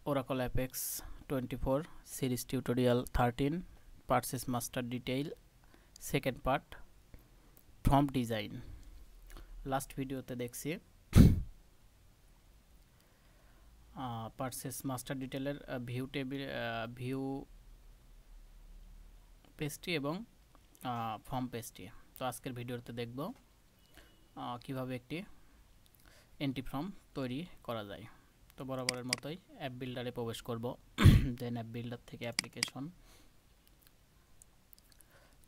Oracle Apex 24 series tutorial 13 purchase master detail second part prompt design last video te dekhi purchase master detail er view table view পেজটি এবং form পেজটি তো আজকের ভিডিওতে দেখব কিভাবে একটি এন্ট্রি ফর্ম তৈরি করা যায় তো বরাবরের মতোই অ্যাপ বিল্ডারে প্রবেশ করব দেন অ্যাপ বিল্ডার থেকে অ্যাপ্লিকেশন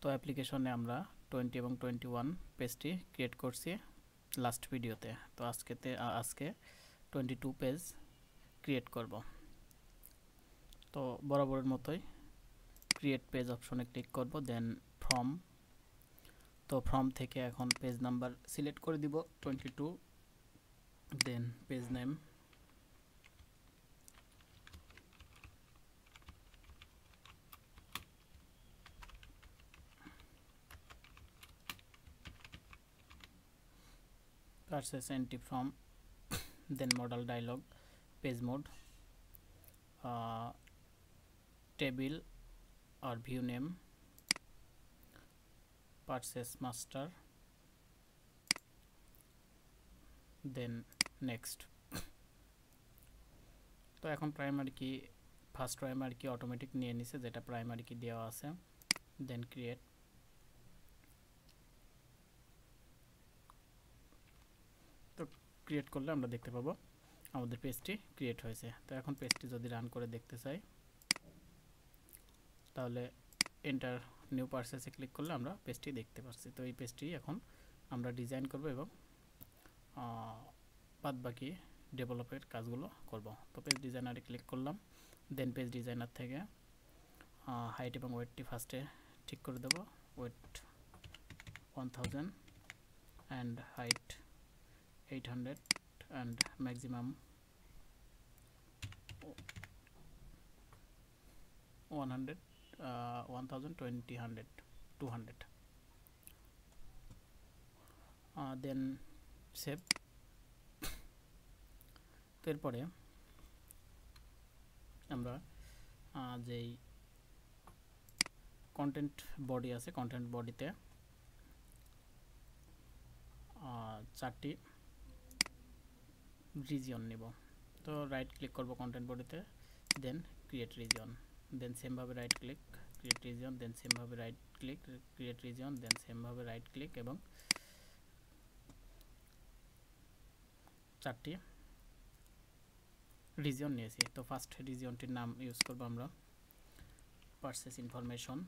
তো অ্যাপ্লিকেশনে আমরা 20 এবং 21 পেজটি ক্রিয়েট করছি লাস্ট ভিডিওতে তো আজকে 22 পেজ ক্রিয়েট করব তো বরাবরের মতোই ক্রিয়েট পেজ অপশনে ক্লিক করব দেন ফর্ম তো ফর্ম থেকে এখন পেজ নাম্বার সিলেক্ট করে দিব 22 then page name purchase entry from then modal dialog page mode table or view name purchase master then next তো এখন প্রাইমারি কি ফার্স্ট প্রাইমারি কি অটোমেটিক নিয়ে নিছে যেটা প্রাইমারি কি দেওয়া আছে দেন ক্রিয়েট তো ক্রিয়েট করলে আমরা দেখতে পাবো আমাদের পেজটি ক্রিয়েট হয়েছে তো এখন পেজটি যদি রান করে দেখতে চাই তাহলে এন্টার নিউ পারচেসে ক্লিক করলে আমরা পেজটি দেখতে পাচ্ছি তো এই পেজটি এখন আমরা ডিজাইন করব এবং বাদবাকি ডেভেলপের কাজগুলো করব তো পেজ ডিজাইনারে ক্লিক করলাম দেন পেজ ডিজাইনার থেকে হাইট এবং ওয়েটটি ফার্স্টে ঠিক করে দেব weight 1000 and height 800 and maximum 100 1000 200 then save এরপরে আমরা যেই কন্টেন্ট বডি আছে কন্টেন্ট বডিতে চারটি রিজিয়ন নিব তো রাইট ক্লিক করব কন্টেন্ট বডিতে দেন ক্রিয়েট রিজিয়ন দেন সেম ভাবে রাইট ক্লিক ক্রিয়েট রিজিয়ন দেন সেম ভাবে রাইট ক্লিক ক্রিয়েট রিজিয়ন দেন সেম ভাবে রাইট ক্লিক এবং চারটি রিজিয়ন নিয়েছি তো ফার্স্ট রিজিয়নটির নাম ইউজ করব আমরা পারচেজ ইনফরমেশন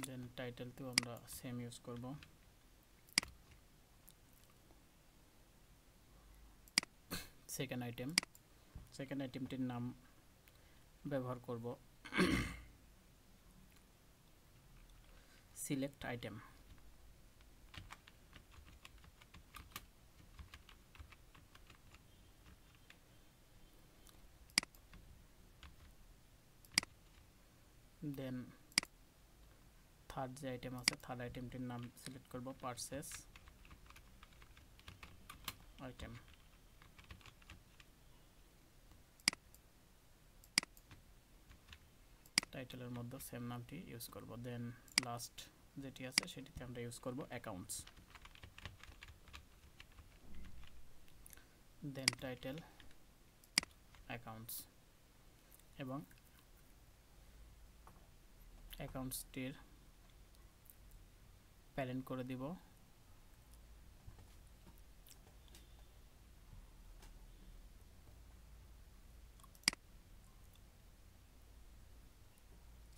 দেন টাইটেল তো আমরা সেম ইউজ করব সেকেন্ড আইটেমটির নাম ব্যবহার করব সিলেক্ট আইটেম দেন থার্ড যে আইটেম আছে থার্ড আইটেমটির নাম সিলেক্ট করব পারচেজ আইটেম টাইটেলের মধ্যে সেম নামটি ইউজ করব দেন লাস্ট যেটি আছে সেটিতে আমরা ইউজ করব অ্যাকাউন্টস দেন টাইটেল অ্যাকাউন্টস এবং অ্যাকাউন্টসটির প্যারেন্ট করে দিব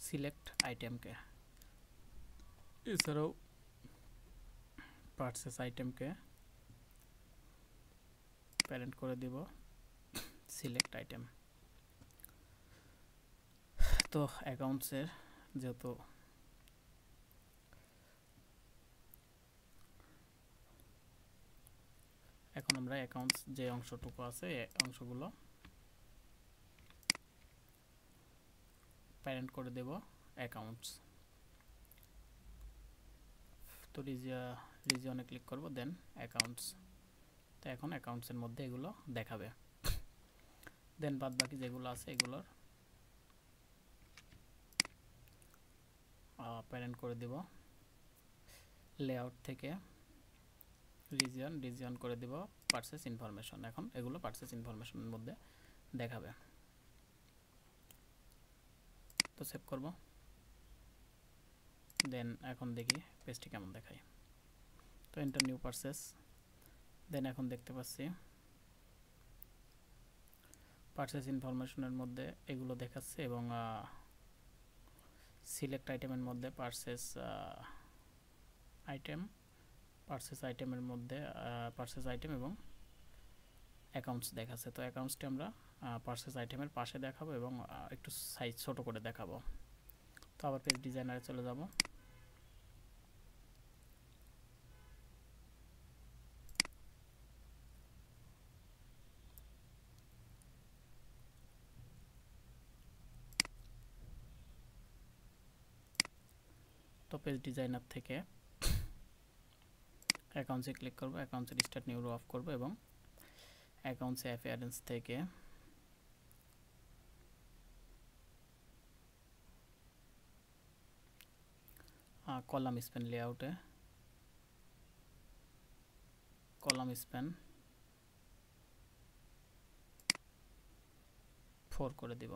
সিলেক্ট আইটেমকে এছাড়াও পারচেজ আইটেমকে প্যারেন্ট করে দিব সিলেক্ট আইটেম তো অ্যাকাউন্টসের যেহেতু এখন আমরা অ্যাকাউন্টস যে অংশটুকু আছে এই অংশগুলো প্যারেন্ট করে দেব অ্যাকাউন্টস তো রিজিয়নে ক্লিক করব, দেন অ্যাকাউন্টস। তো এখন অ্যাকাউন্টসের মধ্যে এগুলো দেখাবে। দেন বাদ বাকি যেগুলো আছে এগুলোর প্যারেন্ট করে দিব। লেআউট থেকে রিজিয়ন করে দিব পারচেস ইনফরমেশন। এখন এগুলো পারচেস ইনফরমেশনের মধ্যে দেখাবে। তো সেভ করব। দেন এখন দেখি পেজটি কেমন দেখায়। তো এন্টার নিউ পারচেস। দেন এখন দেখতে পাচ্ছি পারচেস ইনফরমেশনের মধ্যে এগুলো দেখাচ্ছে এবং সিলেক্ট আইটেমের মধ্যে পারচেস আইটেমের মধ্যে পারচেস আইটেম এবং অ্যাকাউন্টস দেখাচ্ছে। তো অ্যাকাউন্টসটি আমরা পারচেস আইটেমের পাশে দেখাবো এবং একটু সাইজ ছোট করে দেখাবো। তো আবার পেজ ডিজাইনারে চলে যাব। তো পেজ ডিজাইনার থেকে অ্যাকাউন্টসে ক্লিক করব, অ্যাকাউন্টসের স্টার্ট নিউ রো অফ করব এবং অ্যাকাউন্টসে অ্যাপিয়ারেন্স থেকে কলাম স্প্যান লেআউটে কলাম স্প্যান 4 করে দিব,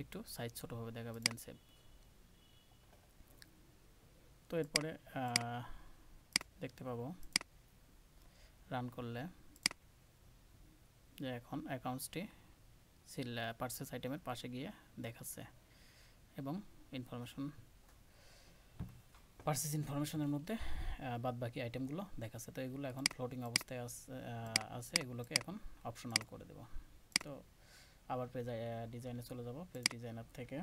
একটু সাইজ ছোটোভাবে দেখাবে। দেন সেভ। তো এরপরে দেখতে পাবো রান করলে যে এখন অ্যাকাউন্টসটি পারচেস আইটেমের পাশে গিয়ে দেখাচ্ছে এবং পারচেস ইনফরমেশনের মধ্যে বাদ বাকি আইটেমগুলো দেখাচ্ছে। তো এগুলো এখন ফ্লোটিং অবস্থায় আছে, এগুলোকে এখন অপশনাল করে দেব। তো আবার পেজ ডিজাইনে চলে যাব। পেজ ডিজাইনার থেকে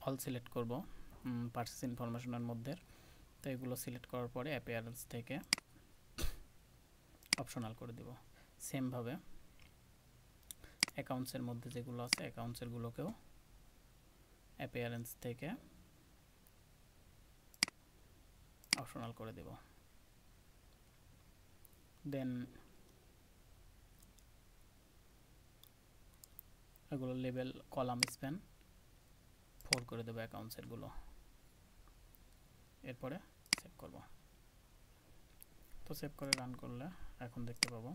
অল সিলেক্ট করব পারচেস ইনফরমেশনের মধ্যে। তো এগুলো সিলেক্ট করার পরে অ্যাপিয়ারেন্স থেকে অপশনাল করে দিব। সেমভাবে অ্যাকাউন্টসের মধ্যে যেগুলো আছে অ্যাকাউন্টসেরগুলোকেও অ্যাপিয়ারেন্স থেকে অপশনাল করে দেব। দেন এগুলো লেবেল কলাম স্প্যান 4 করে দেবো অ্যাকাউন্টসেরগুলো। এরপরে সেভ করব। তো সেভ করে রান করলে এখন দেখতে পাবো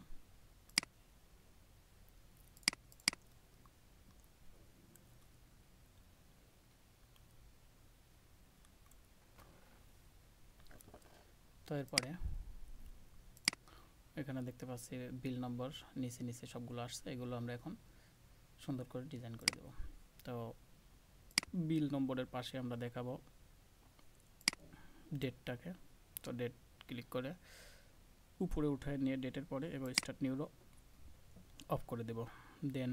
তো এরপরে এখানে দেখতে পাচ্ছি বিল নম্বর নিচে সবগুলো আসছে। এগুলো আমরা এখন সুন্দর করে ডিজাইন করে দেব। তো বিল নম্বরের পাশে আমরা দেখাবো ডেটটাকে। তো ডেট ক্লিক করে উপরে উঠায় নিয়ে ডেটের পরে এবং স্টার্ট নিউ রো অফ করে দেব। দেন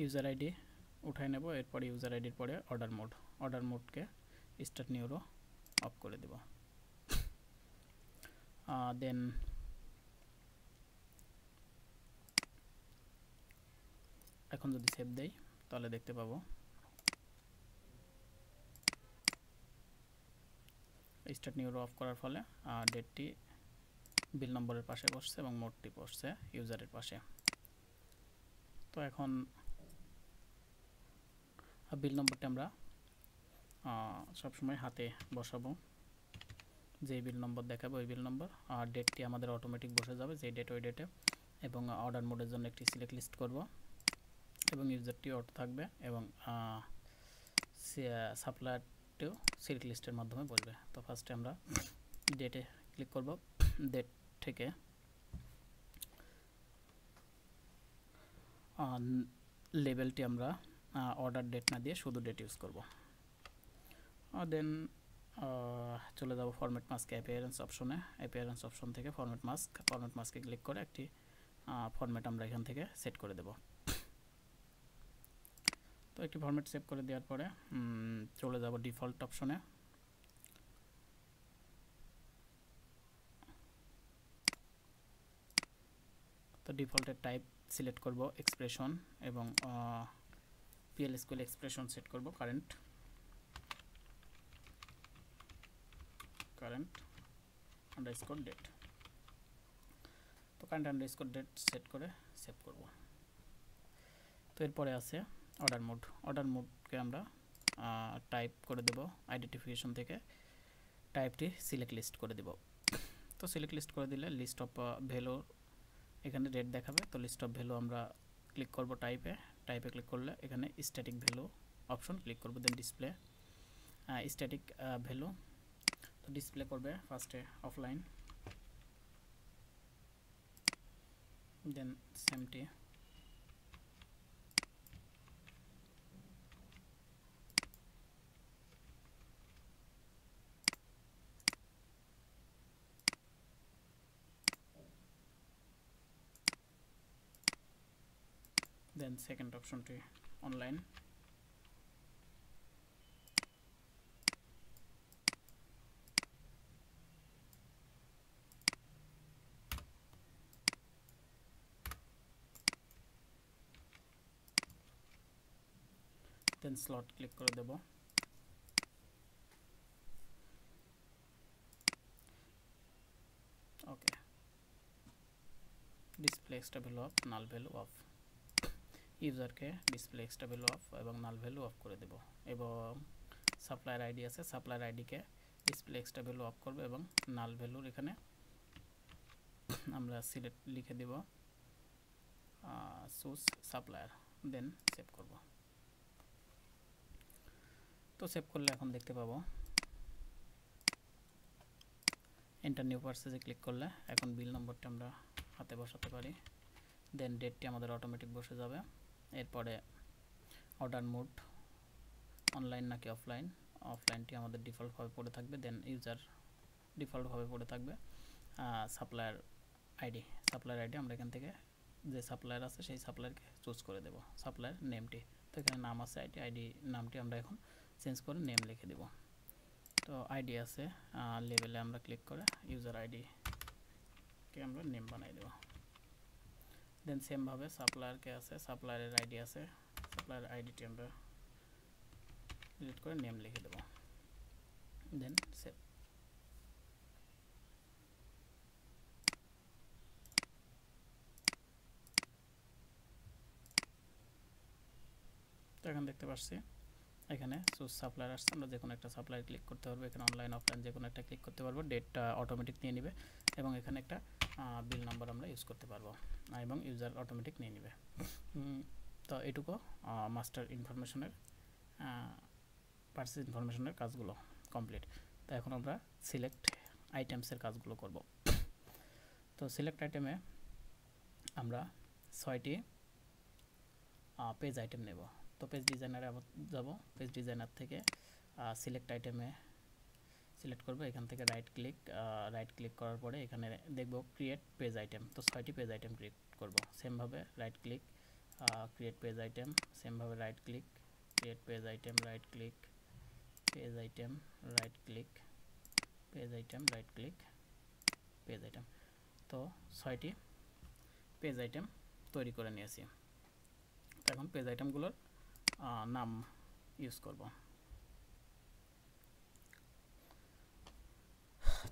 ইউজার আইডি উঠায় নেব। এরপরে ইউজার আইডির পরে অর্ডার মোডকে স্টার্ট নিউ রো অফ করে দেব। দেন এখন যদি সেভ দেই তাহলে দেখতে পাবো স্টার্ট নিউ রো অফ করার ফলে ডেটটি বিল নম্বরের পাশে বসছে এবং মোডটি বসছে ইউজারের পাশে। তো এখন বিল নম্বরটি আমরা সবসময় হাতে বসাবো। যেই বিল নম্বর দেখাবো ওই বিল নম্বর, আর ডেটটি আমাদের অটোমেটিক বসে যাবে যেই ডেট ওই ডেটে। এবং অর্ডার মোডের জন্য একটি সিলেক্ট লিস্ট করব এবং ইউজারটি অটো থাকবে এবং সাপ্লায়ারটিও সিলেক্ট লিস্টের মাধ্যমে বলবে। তো ফার্স্টে আমরা ডেটে ক্লিক করব। ডেট থেকে লেবেলটি আমরা অর্ডার ডেট না দিয়ে শুধু ডেট ইউজ করব। দেন চলে যাব ফরম্যাট মাস্ক অ্যাপিয়ারেন্স অপশনে। অ্যাপিয়ারেন্স অপশন থেকে ফরম্যাট মাস্কে ক্লিক করে একটি ফরম্যাট আমরা এখান থেকে সেট করে দেব। তো একটি ফরম্যাট সেভ করে দেওয়ার পরে চলে যাব ডিফল্ট অপশনে। তো ডিফল্টের টাইপ সিলেক্ট করব এক্সপ্রেশন এবং PL/SQL এক্সপ্রেশন সেট করব কারেন্ট আন্ডারস্কোর ডেট। তো কারেন্ট আন্ডারস্কোর ডেট সেট করে সেভ করব। তো এরপরে আছে অর্ডার মোডকে আমরা টাইপ করে দেব আইডেন্টিফিকেশন থেকে টাইপটি সিলেক্ট লিস্ট করে দেব। তো সিলেক্ট লিস্ট করে দিলে লিস্ট অফ ভ্যালু এখানে রেট দেখাবে। তো লিস্ট অফ ভ্যালু আমরা ক্লিক করব টাইপে ক্লিক করলে এখানে স্ট্যাটিক ভ্যালু অপশন ক্লিক করব, দেন ডিসপ্লে স্ট্যাটিক ভ্যালু। তো ডিসপ্লে করবে ফার্স্টে অফলাইন, দেন সেমটি, দেন সেকেন্ড অপশনটি অনলাইন, দেন স্লট ক্লিক করে দেব। Okay, display extra value off, null value off. ইউজারকে ডিসপ্লে এক্সট্রা ভ্যালু অফ এবং নাল ভ্যালু অফ করে দেব। এবং সাপ্লায়ার আইডি আছে, সাপ্লায়ার আইডিকে ডিসপ্লে এক্সট্রা ভ্যালু অফ করবে এবং নাল ভ্যালুর এখানে আমরা সিলেক্ট লিখে দেব চুজ সাপ্লায়ার, দেন সেভ করব। তো সেভ করলে এখন দেখতে পাবো এন্টার নিউ পারচেজে ক্লিক করলে এখন বিল নম্বরটা আমরা হাতে বসাতে পারি, দেন ডেটটি আমাদের অটোমেটিক বসে যাবে। এরপরে অর্ডার মোড অনলাইন নাকি অফলাইন, অফলাইনটি আমাদের ডিফল্টভাবে পড়ে থাকবে, দেন ইউজার ডিফল্টভাবে পড়ে থাকবে। সাপ্লায়ার আইডি আমরা এখান থেকে যে সাপ্লায়ার আছে সেই সাপ্লায়ারকে চুজ করে দেব, সাপ্লায়ার নেমটি। তো এখানে নাম আছে আইডি নামটি আমরা এখন চেঞ্জ করে নেম লিখে দেব। তো আইডি আছে, লেভেলে আমরা ক্লিক করে ইউজার আইডিকে আমরা নেম বানাই দেব। দেন সেমভাবে সাপ্লায়ারকে আছে, সাপ্লায়ারের আইডি আছে, সাপ্লায়ার আইডিটি আমরা ডিলিট করে নেম লিখে দেব, দেন সেভ। তো এখন দেখতে পাচ্ছি এখানে চুজ সাপ্লায়ার আসছে, আমরা যে কোনো একটা সাপ্লায়ার ক্লিক করতে পারবো, এখানে অনলাইন অফলাইন যে কোনো একটা ক্লিক করতে পারবো, ডেটটা অটোমেটিক নিয়ে নেবে এবং এখানে একটা বিল নাম্বার আমরা ইউজ করতে পারবো এবং ইউজার অটোমেটিক নিয়ে নেবে। তো এটুকু মাস্টার ইনফরমেশনের পারচেজ ইনফরমেশনের কাজগুলো কমপ্লিট। তো এখন আমরা সিলেক্ট আইটেমসের কাজগুলো করব। তো সিলেক্ট আইটেমে আমরা 6টি পেজ আইটেম নেব। তো পেজ ডিজাইনারে যাব, পেজ ডিজাইনার থেকে সিলেক্ট আইটেমে সিলেক্ট করব, এখান থেকে রাইট ক্লিক করার পরে এখানে দেখব ক্রিয়েট পেজ আইটেম। তো 6টি পেজ আইটেম ক্রিয়েট করব। সেমভাবে right click create page item, সেমভাবে right click create page item, right click page item, right click page item, right click page item. তো 6টি পেজ আইটেম তৈরি করে নিয়েছি। তো এখন পেজ আইটেমগুলোর নাম ইউজ করব।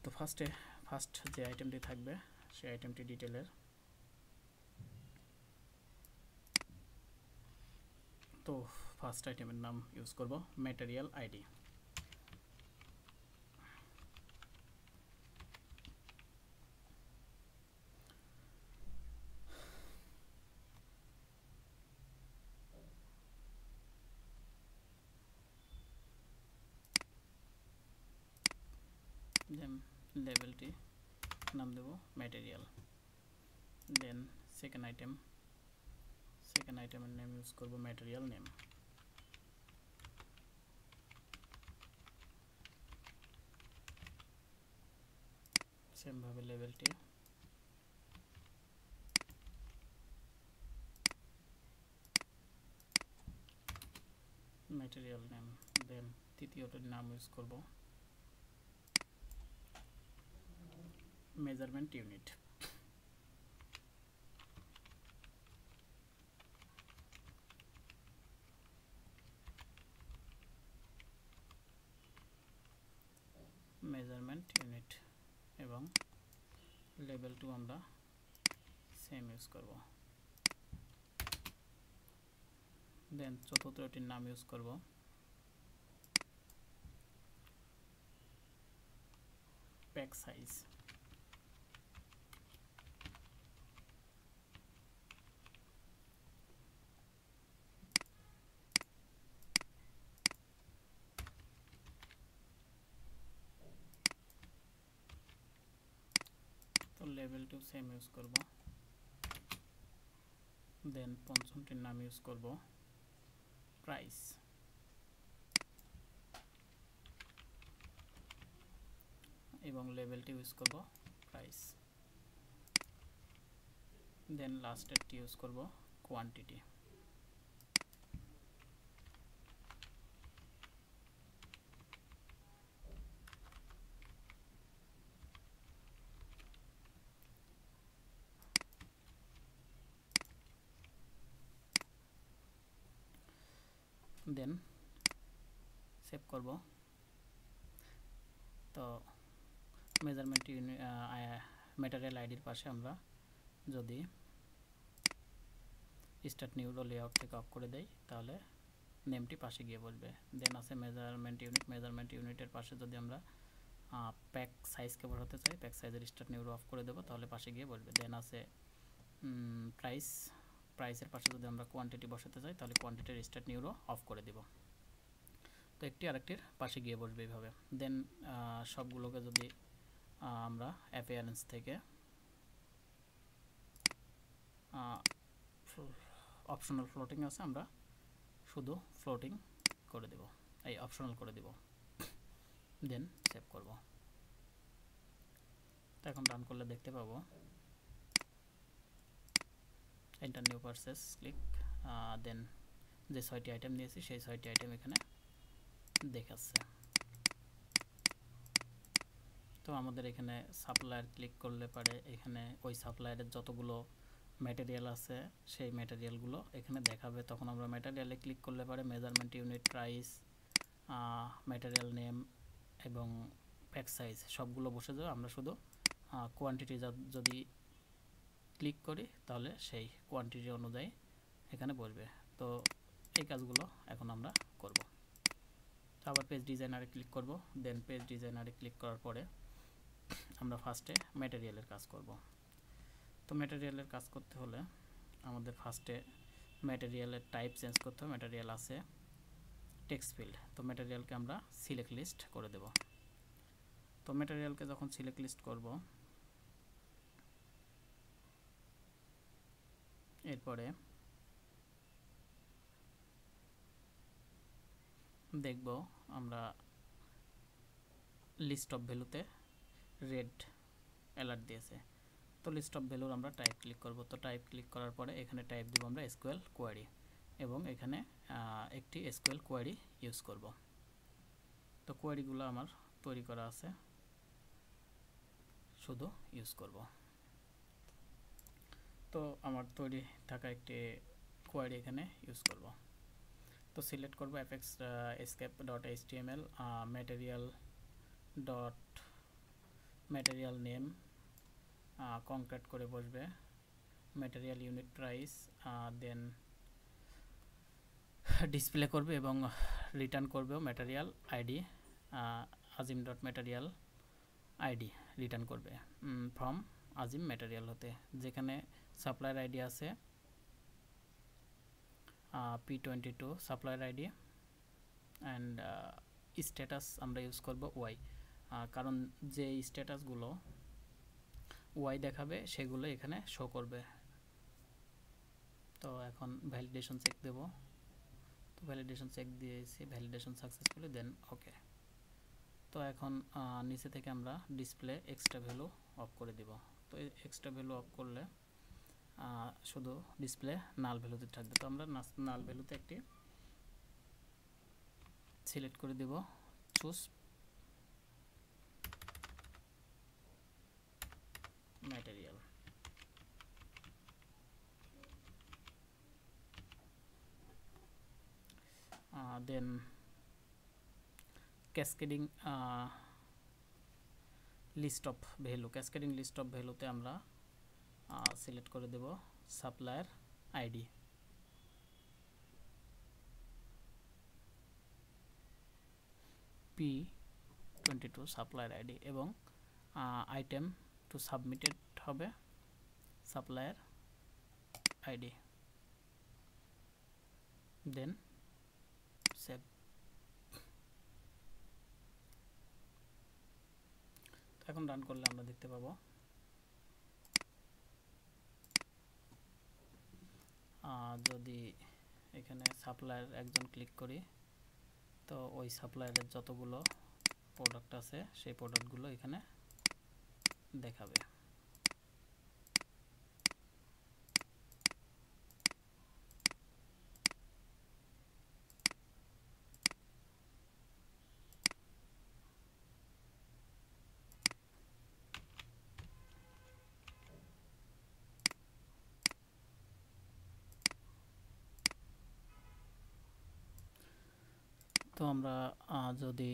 তো ফার্স্ট যে আইটেমটি থাকবে সেই আইটেমটি ডিটেলের। তো ফার্স্ট আইটেমের নাম ইউজ করব ম্যাটেরিয়াল আইডি। দেন লেভেলটি নাম দেব ম্যাটেরিয়াল, দেন সেকেন্ড আইটেমের নেম ইউজ করব ম্যাটেরিয়াল নেম, সেমভাবে লেভেলটি, ম্যাটেরিয়াল নেম, দেন তৃতীয়টার নাম ইউজ করব মেজারমেন্ট ইউনিট, এবং লেভেল 2 আমরা সেম ইউজ করব। দেন চতুর্থটির নাম ইউজ করব প্যাক সাইজ। তো লেভেল 2 সেম ইউজ করব। দেন পঞ্চমটির নাম ইউজ করব প্রাইস। এবং লেভেলটি ইউজ করব প্রাইস। দেন লাস্টেরটি ইউজ করব কোয়ান্টিটি। দেন সেভ করব। তো মেজারমেন্ট ম্যাটেরিয়াল আইডির পাশে আমরা যদি স্টার্ট নিউ রো লেআউট থেকে অফ করে দেই তাহলে নেমটি পাশে গিয়ে বসবে। দেন আছে মেজারমেন্ট ইউনিট। মেজারমেন্ট ইউনিটের পাশে যদি আমরা প্যাক সাইজকে বসাতে চাই, প্যাক সাইজের স্টার্ট নিউ রো অফ করে দেবো, তাহলে পাশে গিয়ে বসবে। দেন আছে প্রাইস। প্রাইসের পাশে যদি আমরা কোয়ান্টিটি বসাতে চাই তাহলে কোয়ান্টিটির স্টার্ট নিউ রো অফ করে দেব। তো একটি আরেকটির পাশে গিয়ে বসবে এইভাবে। দেন সবগুলোকে যদি আমরা অ্যাপিয়ারেন্স থেকে অপশনাল ফ্লোটিং আছে, আমরা শুধু ফ্লোটিং করে দেব, এই অপশনাল করে দেব। দেন সেভ করব। তো এখন রান করলে দেখতে পাবো এন্টার নিউ পারচেস ক্লিক। দেন যে 6টি আইটেম নিয়েছি সেই 6টি আইটেম এখানে দেখাচ্ছে। তো আমাদের এখানে সাপ্লায়ার ক্লিক করলে পারে এখানে ওই সাপ্লায়ারের যতগুলো ম্যাটেরিয়াল আছে সেই ম্যাটেরিয়ালগুলো এখানে দেখাবে। তখন আমরা ম্যাটেরিয়ালে ক্লিক করলে পারে measurement unit, price, material name এবং প্যাক সাইজ সবগুলো বসে যাবে। আমরা শুধু কোয়ান্টিটি যদি ক্লিক করি তাহলে সেই কোয়ান্টিটি অনুযায়ী এখানে বসবে। তো এই কাজগুলো এখন আমরা করব। তো আবার পেজ ডিজাইনারে ক্লিক করব। দেন পেজ ডিজাইনারে ক্লিক করার পরে আমরা ফার্স্টে ম্যাটেরিয়ালের কাজ করব। তো ম্যাটেরিয়ালের কাজ করতে হলে আমাদের ফার্স্টে ম্যাটেরিয়ালের টাইপ চেঞ্জ করতে হবে। ম্যাটেরিয়াল আছে টেক্সট ফিল্ড। তো ম্যাটেরিয়ালকে আমরা সিলেক্ট লিস্ট করে দেব। তো ম্যাটেরিয়ালকে যখন সিলেক্ট লিস্ট করব, এরপরে দেখব আমরা লিস্ট অফ ভ্যালুতে রেড অ্যালার্ট দিয়েছে। তো লিস্ট অফ ভ্যালুর আমরা টাইপ ক্লিক করব। তো টাইপ ক্লিক করার পরে এখানে টাইপ দিব আমরা এসকিউএল কোয়ারি এবং এখানে একটি এসকিউএল কোয়ারি ইউজ করব। তো কোয়ারিগুলো আমার তৈরি করা আছে, শুধু ইউজ করব। তো আমার তৈরি থাকা একটি কোয়ারি এখানে ইউজ করব। তো সিলেক্ট করব FX escape dot HTML material name concat করে বসবে, material unit price, then display করবে এবং রিটার্ন করবেও material ID Azim dot material ID return করবে ফ্রম আজিম ম্যাটেরিয়াল হতে। যেখানে সাপ্লায়ার আইডি আছে P22 supplier ID and status আমরা ইউজ করব ওয়াই, কারণ যে স্ট্যাটাসগুলো ওয়াই দেখাবে সেগুলো এখানে শো করবে। তো এখন ভ্যালিডেশন চেক দেব। তো ভ্যালিডেশন চেক দিয়েছি, ভ্যালিডেশন সাকসেসফুলি, দেন ওকে। তো এখন নিচে থেকে আমরা ডিসপ্লে এক্সট্রা ভ্যালু অফ করে দিব। তো এক্সট্রা ভ্যালু অফ করলে শুধু ডিসপ্লে নাল ভ্যালুতে থাকবে। তো আমরা নাল ভ্যালুতে একটি সিলেক্ট করে দেব, choose material. Then cascading list of value, cascading list of ভ্যালুতে আমরা সিলেক্ট করে দেব supplier ID. P22 supplier ID এবং আইটেম টু সাবমিটেড হবে সাপ্লায়ার আইডি, দেন সেভ। এখন রান করলে আমরা দেখতে পাবো যদি এখানে সাপ্লায়ার একজন ক্লিক করি তো ওই সাপ্লায়ারের যতগুলো প্রোডাক্ট আছে সেই প্রোডাক্টগুলো এখানে দেখাবে। তো আমরা যদি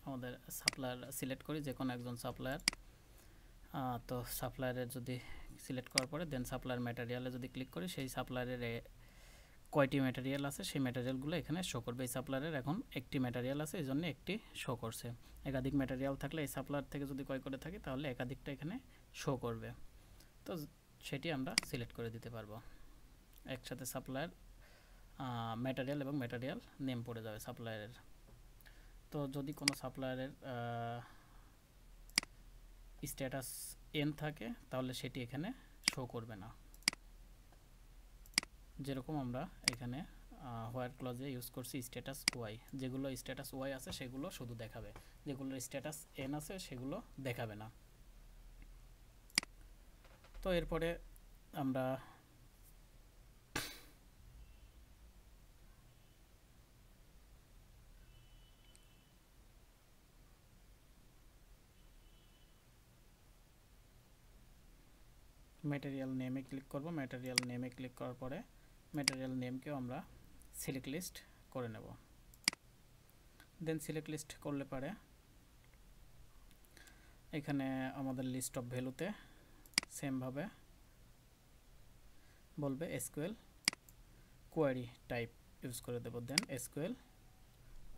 আমাদের সাপ্লায়ার সিলেক্ট করি, যে কোনো একজন সাপ্লায়ার, তো সাপ্লায়ারের যদি সিলেক্ট করার পরে দেন সাপ্লায়ার ম্যাটেরিয়ালে যদি ক্লিক করি, সেই সাপ্লায়ারের কয়টি ম্যাটেরিয়াল আছে সেই ম্যাটেরিয়ালগুলো এখানে শো করবে। এই সাপ্লায়ারের এখন একটি ম্যাটেরিয়াল আছে, এই জন্য একটি শো করছে। একাধিক ম্যাটেরিয়াল থাকলে এই সাপ্লায়ার থেকে যদি ক্রয় করে থাকি তাহলে একাধিকটা এখানে শো করবে। তো সেটি আমরা সিলেক্ট করে দিতে পারবো। একসাথে সাপ্লায়ার ম্যাটেরিয়াল এবং ম্যাটেরিয়াল নেম পড়ে যাবে সাপ্লায়ারের। তো যদি কোনো সাপ্লায়ারের স্ট্যাটাস এন থাকে তাহলে সেটি এখানে শো করবে না। যেরকম আমরা এখানে হোয়ার ক্লজে ইউজ করছি স্ট্যাটাস ওয়াই, যেগুলো স্ট্যাটাস ওয়াই আছে সেগুলো শুধু দেখাবে, যেগুলোর স্ট্যাটাস এন আছে সেগুলো দেখাবে না। তো এরপরে আমরা ম্যাটেরিয়াল নেমে ক্লিক করব। ম্যাটেরিয়াল নেমে ক্লিক করার পরে ম্যাটেরিয়াল নেমকেও আমরা সিলেক্ট লিস্ট করে নেব। দেন সিলেক্ট লিস্ট করলে পারে এখানে আমাদের লিস্ট অফ ভ্যালুতে সেমভাবে বলবে এসকিউএল কোয়ারি টাইপ ইউজ করে দেব। দেন এসকিউএল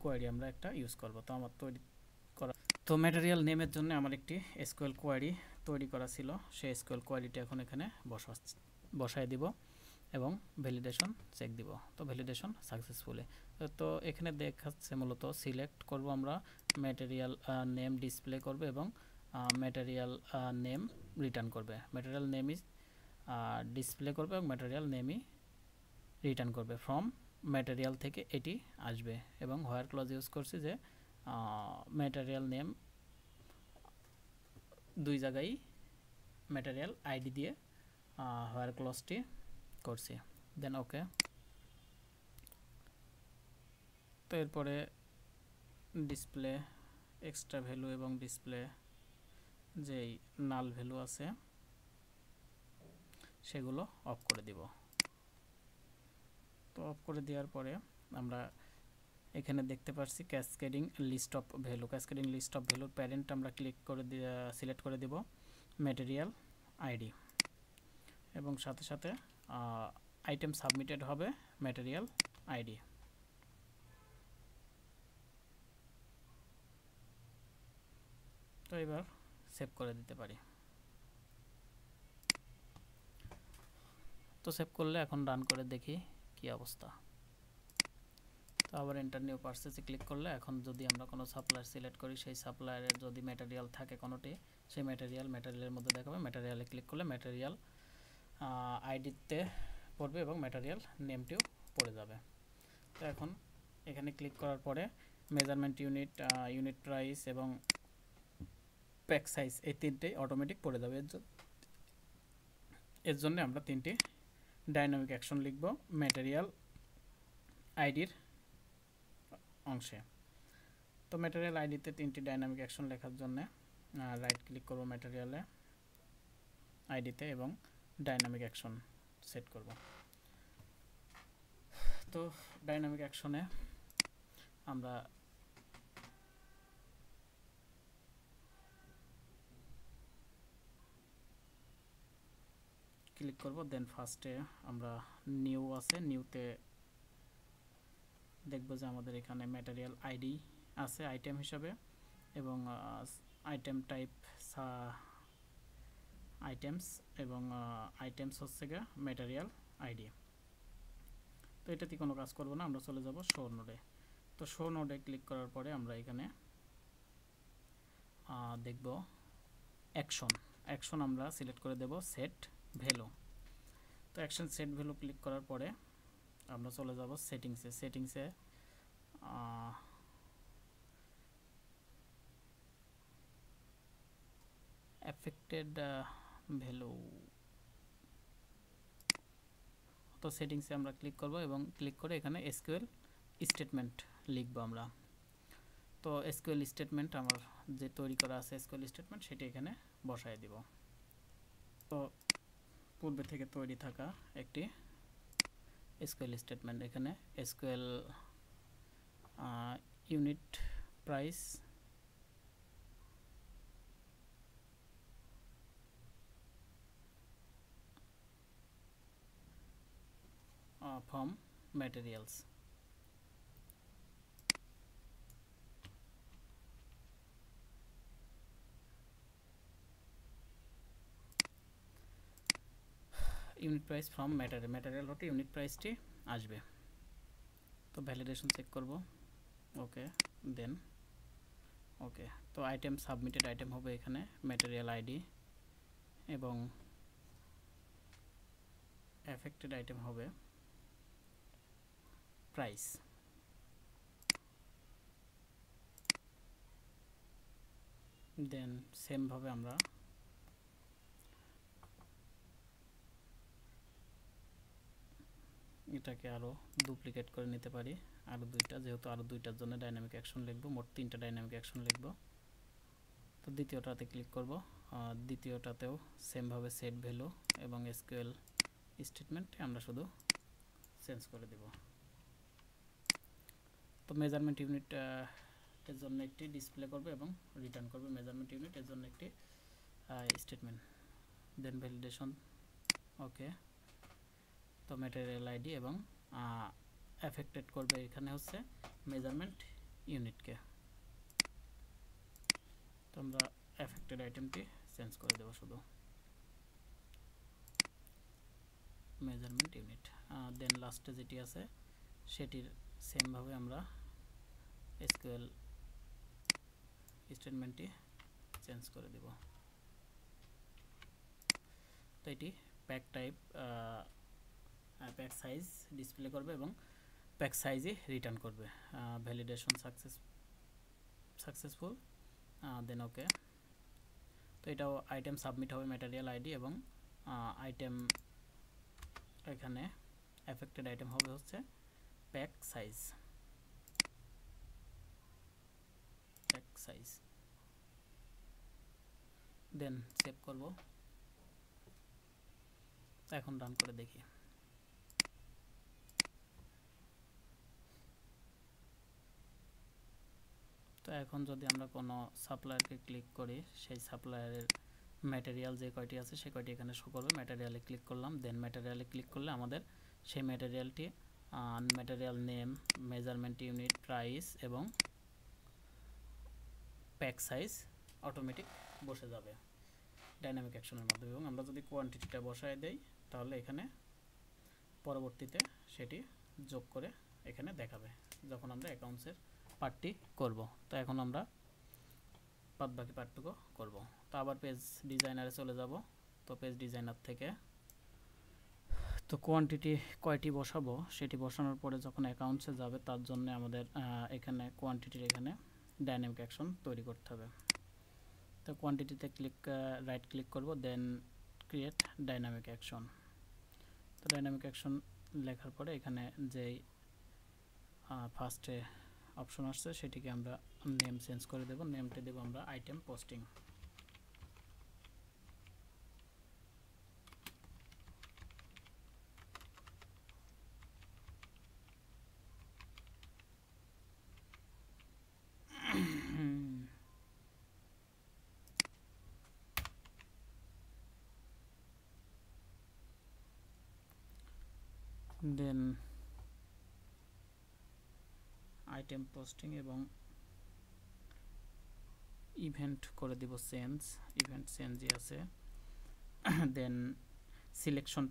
কোয়ারি আমরা একটা ইউজ করব। তো আমার তৈরি করা, তো ম্যাটেরিয়াল নেমের জন্য আমার একটি এসকিউএল কোয়ারি তৈরি করা ছিল, সেই এসকিউএল কোয়ারিটা এখন এখানে বসায় দিব এবং ভ্যালিডেশন চেক দিব। তো ভ্যালিডেশন সাকসেসফুলি। তো এখানে দেখাচ্ছে মূলত সিলেক্ট করব আমরা, ম্যাটেরিয়াল নেম ডিসপ্লে করবে এবং ম্যাটেরিয়াল নেম রিটার্ন করবে। ম্যাটেরিয়াল নেমই ডিসপ্লে করবে এবং ম্যাটেরিয়াল নেমই রিটার্ন করবে। ফ্রম ম্যাটেরিয়াল থেকে এটি আসবে এবং হোয়ার ক্লজ ইউজ করছি যে ম্যাটেরিয়াল নেম দুই জায়গায় ম্যাটেরিয়াল আইডি দিয়ে হোয়ার ক্লজটি করছি। দেন ওকে। তো এরপরে ডিসপ্লে এক্সট্রা ভ্যালু এবং ডিসপ্লে যেই নাল ভ্যালু আছে সেগুলো অফ করে দিব। তো অফ করে দেওয়ার পরে আমরা এখানে দেখতে পাচ্ছি cascading list of value. Cascading list of ভ্যালুর প্যারেন্ট আমরা ক্লিক করে সিলেক্ট করে দেব ম্যাটেরিয়াল আইডি এবং সাথে সাথে আইটেম সাবমিটেড হবে ম্যাটেরিয়াল আইডি। তো এবার সেভ করে দিতে পারি। তো সেভ করলে এখন রান করে দেখি কি অবস্থা। তো আবার এন্টার নিউ পারচেজে ক্লিক করলে এখন যদি আমরা কোনো সাপ্লায়ার সিলেক্ট করি, সেই সাপ্লায়ারের যদি ম্যাটেরিয়াল থাকে কোনোটি, সেই ম্যাটেরিয়ালের মধ্যে দেখাবে। ম্যাটেরিয়ালে ক্লিক করলে ম্যাটেরিয়াল আইডিতে পড়বে এবং ম্যাটেরিয়াল নেমটিও পড়ে যাবে। তো এখন এখানে ক্লিক করার পরে মেজারমেন্ট ইউনিট, ইউনিট প্রাইস এবং প্যাক সাইজ এই তিনটেই অটোমেটিক পড়ে যাবে। এর জন্য আমরা তিনটি ডাইনামিক অ্যাকশন লিখব ম্যাটেরিয়াল আইডির অংশে। তো ম্যাটেরিয়াল আইডিতে তিনটি ডাইনামিক অ্যাকশন লেখার জন্য রাইট ক্লিক করব ম্যাটেরিয়ালে আইডিতে এবং ডাইনামিক অ্যাকশন সেট করব। তো ডাইনামিক অ্যাকশনে আমরা ক্লিক করব, দেন ফার্স্টে আমরা নিউ আছে, নিউতে দেখব যে আমাদের এখানে ম্যাটেরিয়াল আইডি আছে আইটেম হিসাবে, এবং আইটেম টাইপ আইটেমস, এবং আইটেমস হচ্ছে গিয়ে ম্যাটেরিয়াল আইডি। তো এটাতে কোনো কাজ করব না, আমরা চলে যাব শো নোডে। তো শো নোডে ক্লিক করার পরে আমরা এখানে দেখব অ্যাকশন আমরা সিলেক্ট করে দেব সেট ভ্যালু। তো অ্যাকশন সেট ভ্যালু ক্লিক করার পরে আমরা চলে যাব সেটিংসে অ্যাফেক্টেড ভ্যালু। তো সেটিংসে আমরা ক্লিক করব এবং ক্লিক করে এখানে এসকিউএল স্টেটমেন্ট লিখব আমরা। তো এসকিউএল স্টেটমেন্ট আমার যে তৈরি করা আছে এসকিউএল স্টেটমেন্ট সেটা এখানে বসায় দিব। তো পূর্বে থেকে তৈরি থাকা একটি এসকিউএল স্টেটমেন্ট, এখানে SQL unit price from materials। Unit price from material হতে ইউনিট প্রাইসটি আসবে। তো ভ্যালিডেশন চেক করব, ওকে, দেন ওকে। তো আইটেম সাবমিটেড আইটেম হবে এখানে ম্যাটেরিয়াল আইডি, এবং এফেক্টেড আইটেম হবে প্রাইস। দেন সেম ভাবে আমরা এটাকে আরো ডুপ্লিকেট করে নিতে পারি, আরো দুইটা, যেহেতু আরো দুইটার জন্য ডাইনামিক অ্যাকশন লিখব, মোট 3টা ডাইনামিক অ্যাকশন লিখব। তো দ্বিতীয়টাতে ক্লিক করব, দ্বিতীয়টাতেও সেম ভাবে সেট ভ্যালু এবং এসকিউএল স্টেটমেন্ট আমরা শুধু চেঞ্জ করে দেব। তো মেজারমেন্ট ইউনিট এর জন্য একটি ডিসপ্লে করবে এবং রিটার্ন করবে মেজারমেন্ট ইউনিট এর জন্য একটি স্টেটমেন্ট। দেন ভ্যালিডেশন ওকে। তো ম্যাটেরিয়াল আইডি এবং এফেক্টেড করবে এখানে হচ্ছে মেজারমেন্ট ইউনিটকে। তো আমরা এফেক্টেড আইটেমটি চেঞ্জ করে দেব শুধু মেজারমেন্ট ইউনিট। দেন লাস্টে যেটি আছে সেটির সেম ভাবে আমরা এসকিউএল স্টেটমেন্টটি চেঞ্জ করে দেব। তো এটি pack type pack size display করবে এবং প্যাক সাইজে রিটার্ন করবে। ভ্যালিডেশন সাকসেসফুল, দেন ওকে। তো এটাও আইটেম সাবমিট হবে ম্যাটেরিয়াল আইডি, এবং আইটেম এখানে এফেক্টেড আইটেম হবে হচ্ছে প্যাক সাইজ। দেন সেভ করব, এখন রান করে দেখি। তো এখন যদি আমরা কোনো সাপ্লায়ারকে ক্লিক করি, সেই সাপ্লায়ারের ম্যাটেরিয়াল যে কয়টি আছে সে কয়টি এখানে শো করবে। ম্যাটেরিয়ালে ক্লিক করলাম, দেন ম্যাটেরিয়ালে ক্লিক করলে আমাদের সেই ম্যাটেরিয়ালটি material name, measurement unit, price এবং প্যাক সাইজ অটোমেটিক বসে যাবে ডাইনামিক অ্যাকশনের মাধ্যমে। এবং আমরা যদি কোয়ান্টিটিটা বসায় দেই তাহলে এখানে পরবর্তীতে সেটি যোগ করে এখানে দেখাবে যখন আমরা অ্যাকাউন্টসের পার্টটি করব। তো এখন আমরা বাকি পার্টটুকু করব। তো আবার পেজ ডিজাইনারে চলে যাব। তো পেজ ডিজাইনার থেকে তো কোয়ান্টিটি কয়টি বসাবো সেটি বসানোর পরে যখন অ্যাকাউন্টসে যাবে তার জন্য আমাদের এখানে কোয়ান্টিটির এখানে ডাইনামিক অ্যাকশন তৈরি করতে হবে। তো কোয়ান্টিটিতে রাইট ক্লিক করব, দেন ক্রিয়েট ডাইনামিক অ্যাকশন। তো ডাইনামিক অ্যাকশন লেখার পরে এখানে যেই ফার্স্টে অপশন আসছে সেটিকে আমরা নেম চেঞ্জ করে দেব। নেমটা দেব আমরা item posting. Then item posting এবং ইভেন্ট করে দিব চেঞ্জ, ইভেন্ট চেঞ্জই আছে। দেন সিলেকশন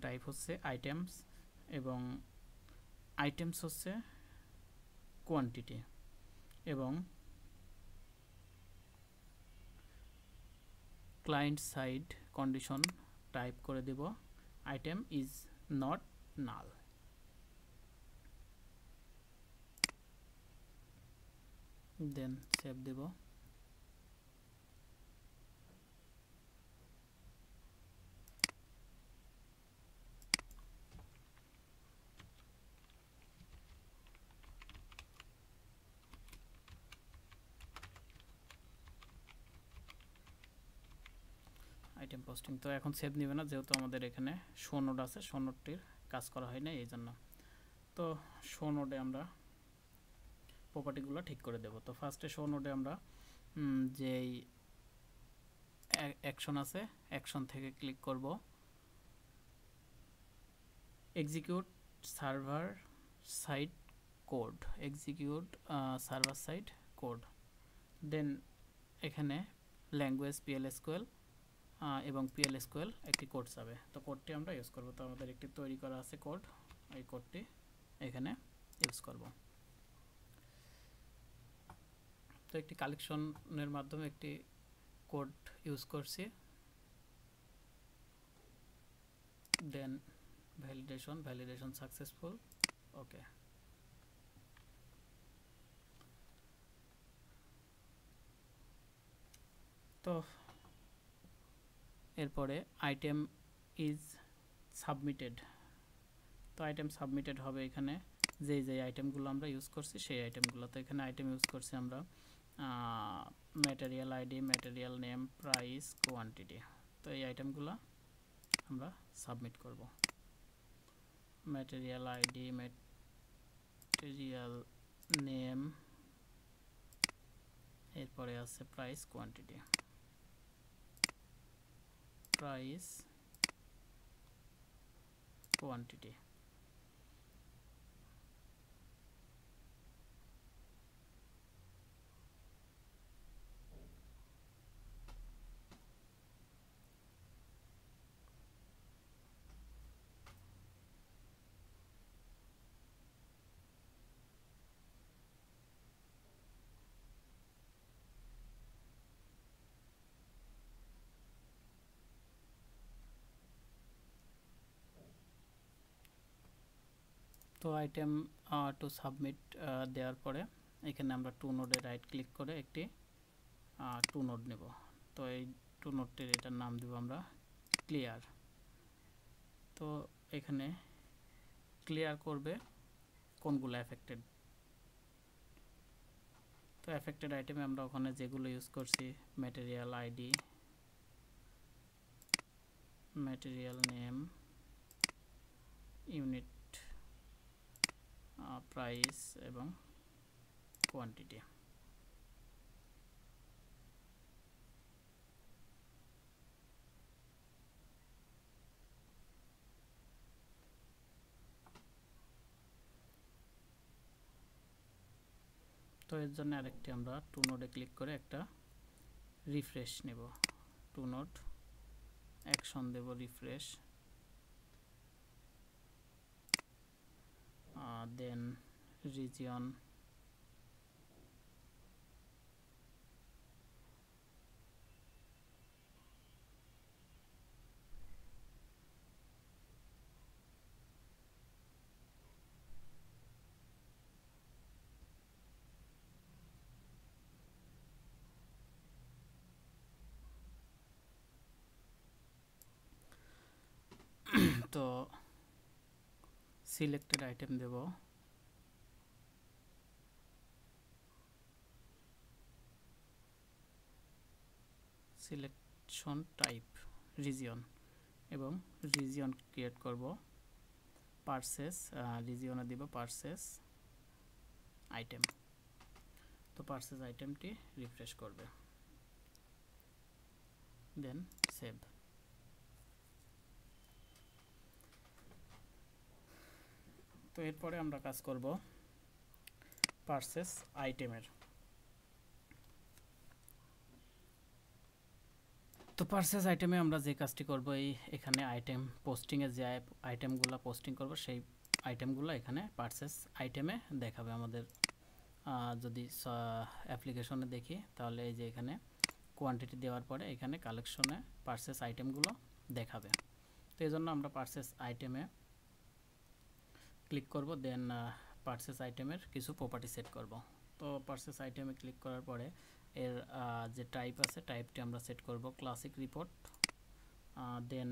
টাইপ হচ্ছে আইটেমস এবং আইটেমস হচ্ছে কোয়ান্টিটি এবং ক্লায়েন্ট সাইড কন্ডিশন টাইপ করে দেব item is not null. Then save দেব। আইটেম পোস্টিং তো এখন সেভ নেবে না, যেহেতু আমাদের এখানে শো নোড আছে, শো নোডটির কাজ করা হয় না এই জন্য। তো শো নোডে আমরা প্রপার্টিগুলো ঠিক করে দেব। তো ফার্স্টে শো নোডে আমরা যেই অ্যাকশন আছে অ্যাকশন থেকে ক্লিক করব execute server side code, execute server side code. Then এখানে ল্যাঙ্গুয়েজ PL/SQL এবং PL/SQL একটি কোড যাবে, তো কোডটি আমরা ইউজ করব। তো আমাদের একটি তৈরি করা আছে কোড, এই কোডটি এখানে ইউজ করব। তো একটি কালেকশনের মাধ্যমে একটি কোড ইউজ করছি। দেন ভ্যালিডেশন সাকসেসফুল, ওকে। তো এরপরে আইটেম ইজ সাবমিটেড, তো আইটেম সাবমিটেড হবে এখানে যেই আইটেমগুলো আমরা ইউজ করছি সেই আইটেমগুলো। তো এখানে আইটেম ইউজ করছি আমরা material ID, material name, price, quantity. তো এই আইটেমগুলো আমরা সাবমিট করব। ম্যাটেরিয়াল আইডি, ম্যাটেরিয়াল নেম, এরপরে আছে প্রাইস, কোয়ান্টিটি। Price, quantity. তো আইটেম টু সাবমিট দেওয়ার পরে এখানে আমরা টু নোডে রাইট ক্লিক করে একটি টু নোড নেব। তো এই টু নোডটির এটার নাম দেব আমরা ক্লিয়ার। তো এখানে ক্লিয়ার করবে কোনগুলো অ্যাফেক্টেড। তো অ্যাফেক্টেড আইটেমে আমরা ওখানে যেগুলো ইউজ করছি material ID, material name, unit price এবং কোয়ান্টিটি। তো এর জন্য আরেকটি আমরা টু নোডে ক্লিক করে একটা রিফ্রেশ নেব। টু নোড অ্যাকশন দেব রিফ্রেশ, দেন রিজিয়ন, তো সিলেক্টেড আইটেম দেব, সিলেকশন টাইপ রিজিয়ন এবং রিজিয়ন ক্রিয়েট করব পারচেস, রিজিয়নে দিব পারচেস আইটেম। তো পারচেস আইটেমটি রিফ্রেশ করবে, দেন সেভ। তো এরপরে আমরা কাজ করব পারচেস আইটেমের। তো পারচেস আইটেমে আমরা যে কাজটি করব, এখানে আইটেম পোস্টিংয়ে যে আইটেমগুলো পোস্টিং করব সেই আইটেমগুলো এখানে পারচেস আইটেমে দেখাবে আমাদের। যদি অ্যাপ্লিকেশনে দেখি তাহলে এই যে এখানে কোয়ান্টিটি দেওয়ার পরে এখানে কালেকশনে পারচেস আইটেমগুলো দেখাবে। তো এই জন্য আমরা পারচেস আইটেমে ক্লিক করব, দেন পারচেস আইটেমের কিছু প্রপার্টি সেট করব। তো পারচেস আইটেমে ক্লিক করার পরে এর যে টাইপ আছে টাইপটি আমরা সেট করব ক্লাসিক রিপোর্ট। দেন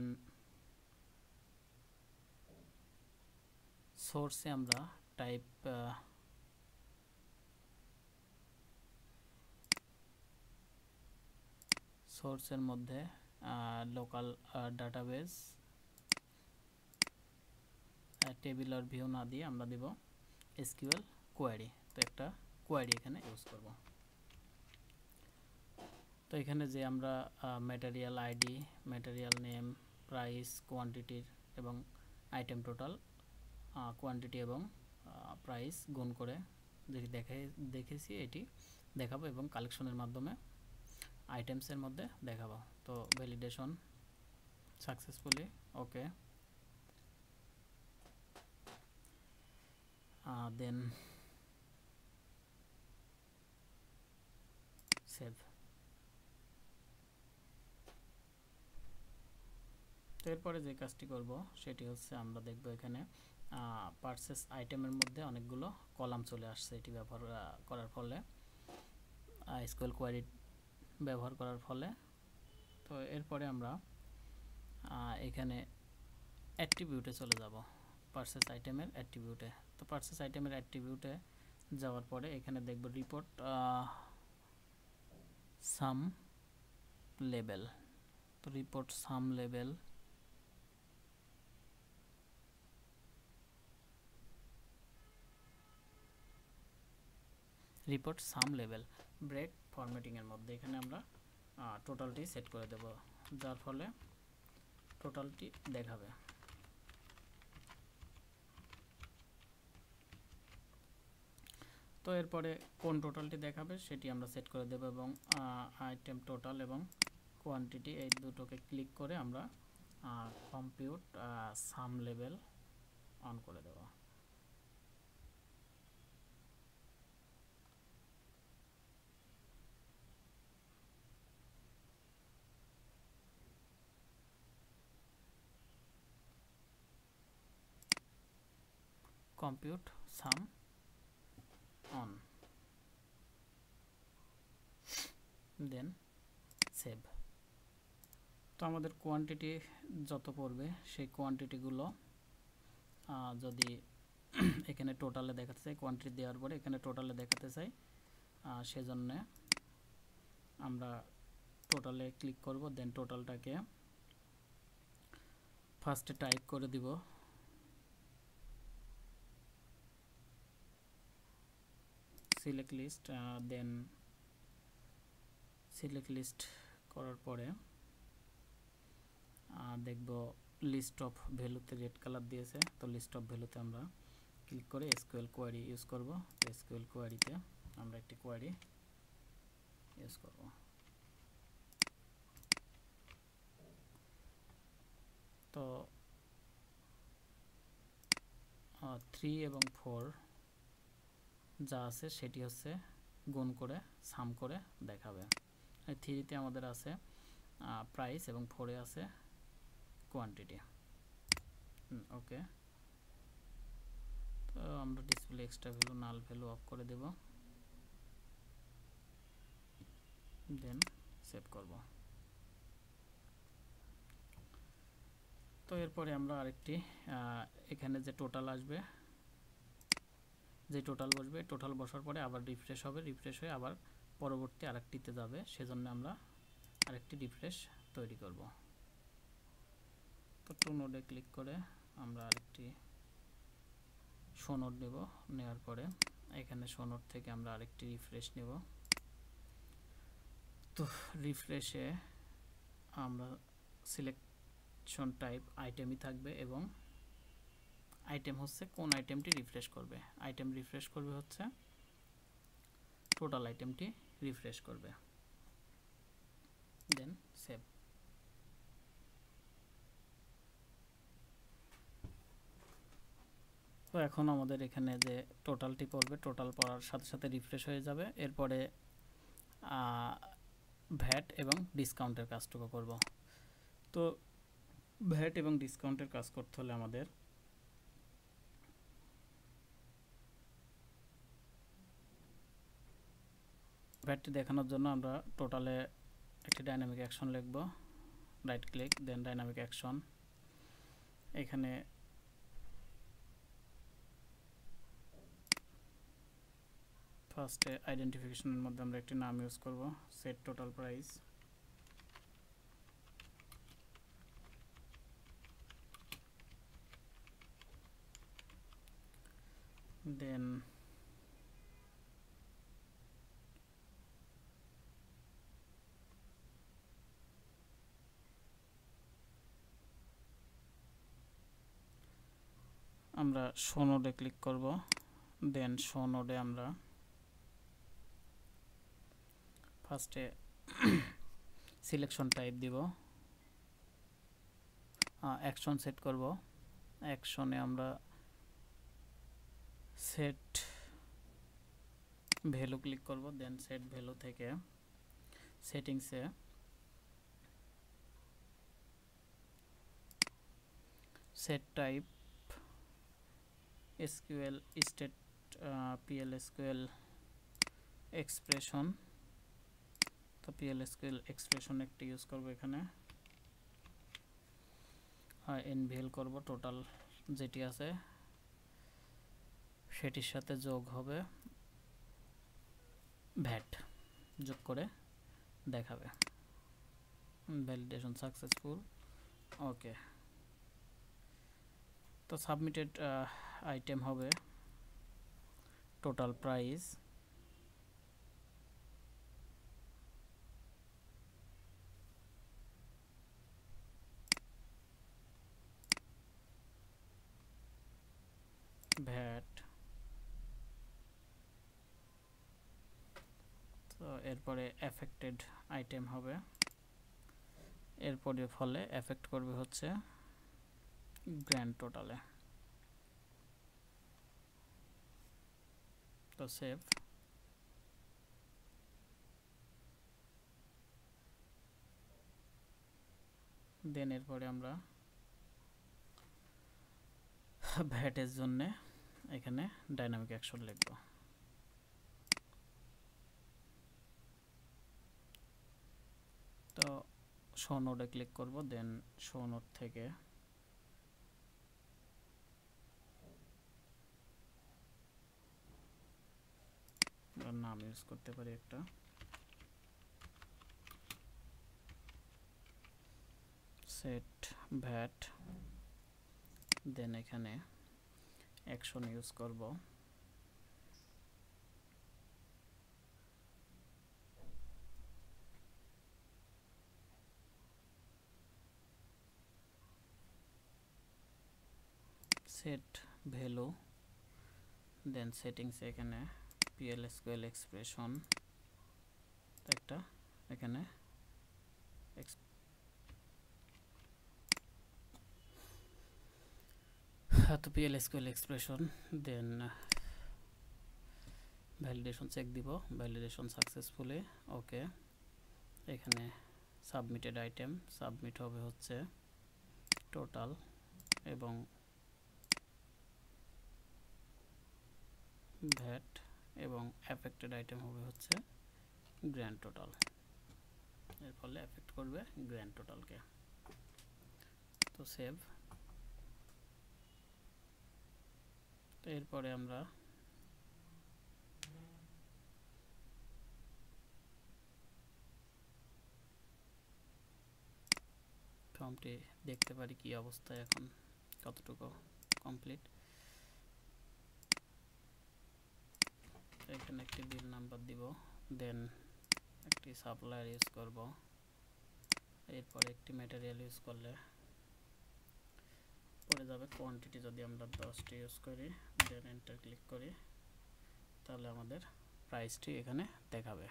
সোর্সে আমরা টাইপ সোর্সের মধ্যে লোকাল ডাটাবেস টেবিলার ভিউ না দিয়ে আমরা দেব এসকিউএল কোয়ারি। তো একটা কোয়ারি এখানে ইউজ করব। তো এখানে যে আমরা material ID, material name, price, কোয়ান্টিটির এবং আইটেম টোটাল, কোয়ান্টিটি এবং প্রাইস গুণ করে যেটি দেখেছি এটি দেখাবো এবং কালেকশনের মাধ্যমে আইটেমসের মধ্যে দেখাবো। তো ভ্যালিডেশন সাকসেসফুলি, ওকে, দেন সেভ। তো এরপরে যে কাজটি করব সেটি হচ্ছে আমরা দেখব এখানে পারচেস আইটেমের মধ্যে অনেকগুলো কলাম চলে আসছে এটি ব্যবহার করার ফলে, এসকিউএল কোয়ারি ব্যবহার করার ফলে। তো এরপরে আমরা এখানে অ্যাট্রিবিউটে চলে যাব, পারচেস আইটেমের অ্যাট্রিবিউটে। তো পারচেস আইটেমের অ্যাট্রিবিউটে যাওয়ার পরে এখানে দেখব রিপোর্ট সাম লেবেল। তো report sum label report sum level break ফরম্যাটিংয়ের মধ্যে এখানে আমরা টোটালটি সেট করে দেব, যার ফলে টোটালটি দেখাবে। তো এরপরে কোন টোটালটি দেখাবে সেটি আমরা সেট করে দেব এবং আইটেম টোটাল এবং কোয়ান্টিটি এই দুটোকে ক্লিক করে আমরা কম্পিউট সাম লেভেল অন করে দেব। Compute sum on, then save. তো আমাদের কোয়ান্টিটি যত পড়বে সেই কোয়ান্টিটিগুলো যদি এখানে টোটালে দেখাতে চাই, কোয়ান্টিটি দেওয়ার পরে এখানে টোটালে দেখাতে চাই, সেজন্যে আমরা টোটালে ক্লিক করব, দেন টোটালটাকে ফার্স্টে টাইপ করে দিব select list, then select list করার পরে দেখব লিস্ট অফ ভ্যালুতে রেড কালার দিয়েছে। তো লিস্ট অফ ভ্যালুতে আমরা ক্লিক করে এসকিউএল কোয়ারি ইউজ করব। তো এসকিউএল কোয়ারিতে আমরা একটি কোয়ারি ইউজ করব। তো 3 এবং 4 যা আছে সেটি হচ্ছে গুণ করে সাম করে দেখাবে। 3তে আমাদের আছে প্রাইস এবং 4-এ আছে কোয়ান্টিটি। ওকে, তো আমরা ডিসপ্লে এক্সট্রা ভ্যালু নাল ভ্যালু অফ করে দেব, দেন সেভ করব। তো এরপরে আমরা আরেকটি এখানে যে টোটাল আসবে, যে টোটাল বসবে, টোটাল বসার পরে আবার রিফ্রেশ হবে, রিফ্রেশ হয়ে আবার পরবর্তী আরেকটিতে যাবে, সেজন্য আমরা আরেকটি রিফ্রেশ তৈরি করব। তো টু নোডে ক্লিক করে আমরা আরেকটি শো নোড নেব, নেওয়ার পরে এখানে শো নোড থেকে আমরা আরেকটি রিফ্রেশ নেব। তো রিফ্রেশে আমরা সিলেকশন টাইপ আইটেমই থাকবে এবং আইটেম হচ্ছে কোন আইটেমটি রিফ্রেশ করবে, আইটেম রিফ্রেশ করবে হচ্ছে টোটাল আইটেমটি রিফ্রেশ করবে, দেন সেভ। তো এখন আমাদের এখানে যে টোটালটি পড়বে, টোটাল পড়ার সাথে সাথে রিফ্রেশ হয়ে যাবে। এরপরে ভ্যাট এবং ডিসকাউন্টের কাজটুকু করব। তো ভ্যাট এবং ডিসকাউন্টের কাজ করতে হলে আমাদের ভ্যাটটি দেখানোর জন্য আমরা টোটালে একটি ডাইনামিক অ্যাকশন লিখব, রাইট ক্লিক দেন ডাইনামিক অ্যাকশন। এখানে ফার্স্টে আইডেন্টিফিকেশনের মধ্যে আমরা একটি নাম ইউজ করব, সেট টোটাল প্রাইস। দেন আমরা শো নোডে ক্লিক করব, দেন শো নোডে আমরা ফার্স্টে সিলেকশন টাইপ দিব, অ্যাকশন সেট করব। অ্যাকশনে আমরা সেট ভ্যালু ক্লিক করব, দেন সেট ভ্যালু থেকে সেটিংসে set type SQL state PL/SQL expression. তো PL/SQL এক্সপ্রেশন একটি ইউজ করব এখানে, এনভিএল করব, টোটাল যেটি আছে সেটির সাথে যোগ হবে ভ্যাট, যোগ করে দেখাবে। ভ্যালিডেশন সাকসেসফুল, ওকে। তো সাবমিটেড আইটেম হবে টোটাল প্রাইস, ভ্যাট। তো এরপরে এফেক্টেড আইটেম হবে, এরপরে ফলে এফেক্ট করবে হচ্ছে গ্র্যান্ড টোটালে। তো সেভ। দেন এরপরে আমরা ভ্যাটের জন্য এখানে ডাইনামিক অ্যাকশন লিখব। তো শো নোডে ক্লিক করব, দেন শো নোড থেকে নাম ইউজ করতে পারি একটা, সেট ভ্যাট, দেন এখানে অ্যাকশন ইউজ করব, সেট ভ্যালু, দেন সেটিংস এখানে PL/SQL এক্সপ্রেশন একটা এখানে তো PL/SQL এক্সপ্রেশন, দেন ভ্যালিডেশন চেক দিব, ভ্যালিডেশন সাকসেসফুলি, ওকে। এখানে সাবমিটেড আইটেম, সাবমিট হবে হচ্ছে টোটাল এবং ভ্যাট, এবং এফেক্টেড আইটেম হবে হচ্ছে গ্র্যান্ড টোটাল। এর ফলে এফেক্ট করবে গ্র্যান্ড টোটালকে। তো সেভ। তো এরপরে আমরা ফর্মটি দেখতে পারি কি অবস্থায়, এখন কতটুকু কমপ্লিট। এখানে একটি বিল নাম্বার দিব, দেন একটি সাপ্লায়ার ইউজ করব, এরপরে একটি ম্যাটেরিয়াল ইউজ করলে পড়ে যাবে কোয়ান্টিটি। যদি আমরা 10টি ইউজ করি দেন এন্টার ক্লিক করি তাহলে আমাদের প্রাইসটি এখানে দেখাবে,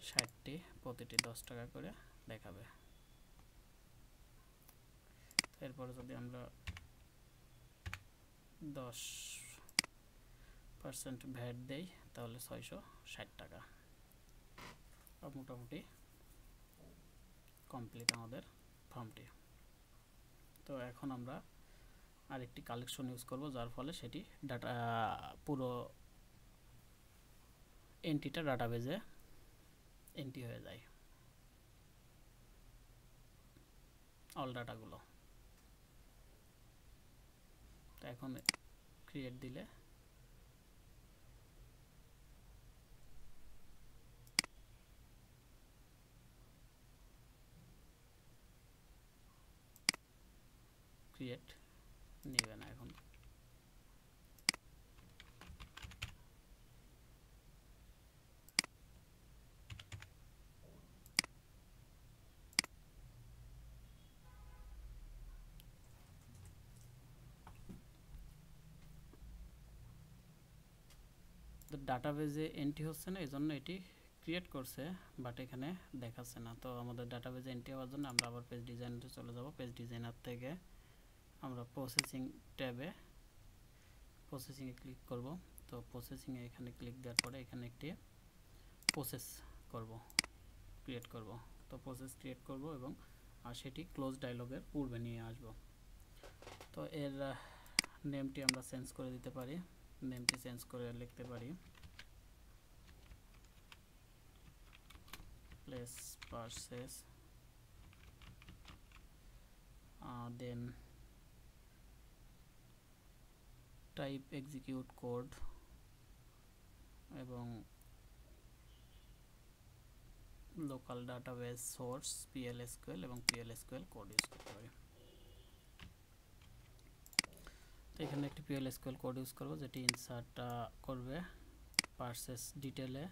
60টি, প্রতিটি 10 টাকা করে দেখাবে। এরপরে যদি আমরা 10% ভ্যাট দেই তাহলে 660 টাকা। মোটামুটি কমপ্লিট আমাদের ফর্মটি। তো এখন আমরা আরেকটি কালেকশন ইউজ করব, যার ফলে সেটি ডাটা পুরো এন্ট্রিটা ডাটাবেজে এন্ট্রি হয়ে যায়, অল ডাটাগুলো। তো এখন ক্রিয়েট দিলে ক্রিয়েট নেবে না এখন। তো ডাটাবেজে এন্ট্রি হচ্ছে না, এই জন্য এটি ক্রিয়েট করছে বাট এখানে দেখাচ্ছে না। তো আমাদের ডাটাবেজে এন্ট্রি হওয়ার জন্য আমরা আবার পেজ ডিজাইনারে চলে যাব। পেজ ডিজাইনার থেকে আমরা প্রসেসিং ট্যাবে প্রসেসিংয়ে ক্লিক করব। তো প্রসেসিংয়ে এখানে ক্লিক দেওয়ার পরে এখানে একটি প্রসেস ক্রিয়েট করব। তো প্রসেস ক্রিয়েট করব এবং সেটি ক্লোজ ডায়লগের পূর্বে নিয়ে আসব। তো এর নেমটি আমরা চেঞ্জ করে দিতে পারি, নেমটি চেঞ্জ করে লিখতে পারি প্লেস পারচেস, দেন টাইপ এক্সিকিউট কোড এবং লোকাল ডাটাবেস সোর্স PL/SQL এবং PL/SQL কোড ইউজ করতে পারি। তো এখানে একটি PL/SQL কোড ইউজ করব যেটি ইনসার্ট করবে পারচেস ডিটেলে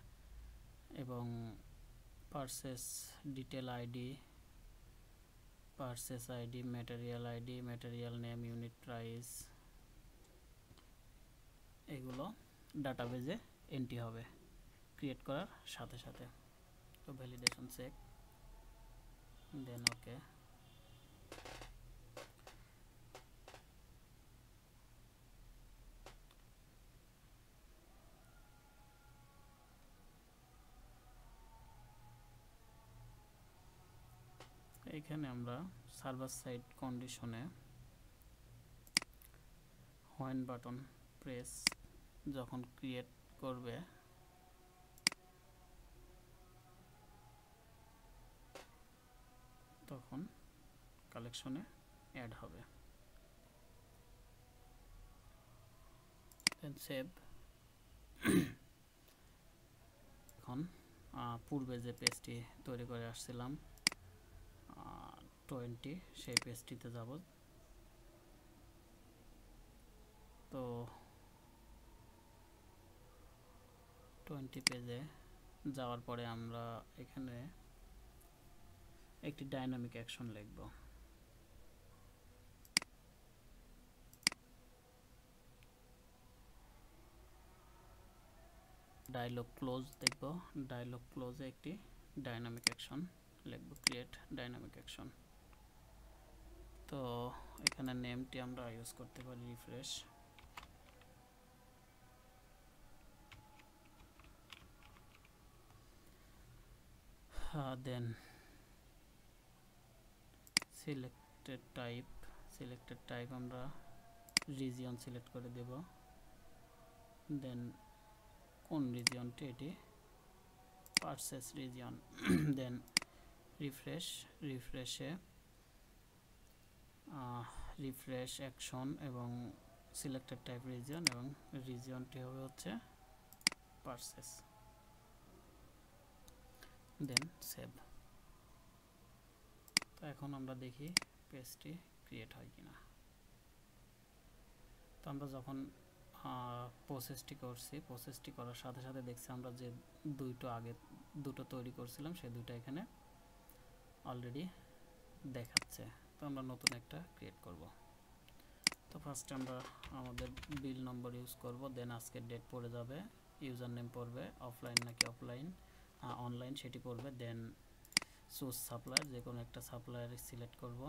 এবং purchase detail ID, purchase ID, material ID, material name, unit price, এগুলো ডাটাবেজে এন্ট্রি হবে ক্রিয়েট করার সাথে সাথে। তো ভ্যালিডেশন চেক, দেন ওকে। এখানে আমরা সার্ভার সাইড কন্ডিশনে হোয়েন বাটন প্রেস যখন ক্রিয়েট করবে তখন কালেকশনে অ্যাড হবে। দেন সেভ। এখন পূর্বে যে পেজটি তৈরি করে আসছিলাম 20, সেই পেজটিতে যাব। তো 20 পেজে যাওয়ার পরে আমরা এখানে একটি ডাইনামিক অ্যাকশন লিখব। ডায়লগ ক্লোজ দেখব, ডায়লগ ক্লোজে একটি ডাইনামিক অ্যাকশন লিখব, ক্রিয়েট ডাইনামিক অ্যাকশন। তো এখানে নেমটি আমরা ইউজ করতে পারি রিফ্রেশ, দেন সিলেক্টেড টাইপ আমরা রিজিয়ন সিলেক্ট করে দেব। দেন কোন রিজিয়নটি, এটি পারচেস রিজিয়ন। দেন রিফ্রেশে রিফ্রেশ অ্যাকশন এবং সিলেক্টেড টাইপ রিজিয়ন এবং রিজিয়নটি হবে হচ্ছে পারচেস। দেন সেভ। তো এখন আমরা দেখি পেজটি ক্রিয়েট হয় কিনা। তো আমরা যখন প্রসেসটি করছি, প্রসেসটি করার সাথে সাথে দেখছি আমরা যে দুটো তৈরি করছিলাম সেই দুটো এখানে অলরেডি দেখাচ্ছে। তো আমরা নতুন একটা ক্রিয়েট করব। তো ফার্স্টে আমরা আমাদের বিল নম্বর ইউজ করব, দেন আজকের ডেট পড়ে যাবে, ইউজার নেম পড়বে, অফলাইন নাকি অনলাইন সেটি পড়বে, দেন চুজ সাপ্লায়ার, যে কোনো একটা সাপ্লায়ার সিলেক্ট করব।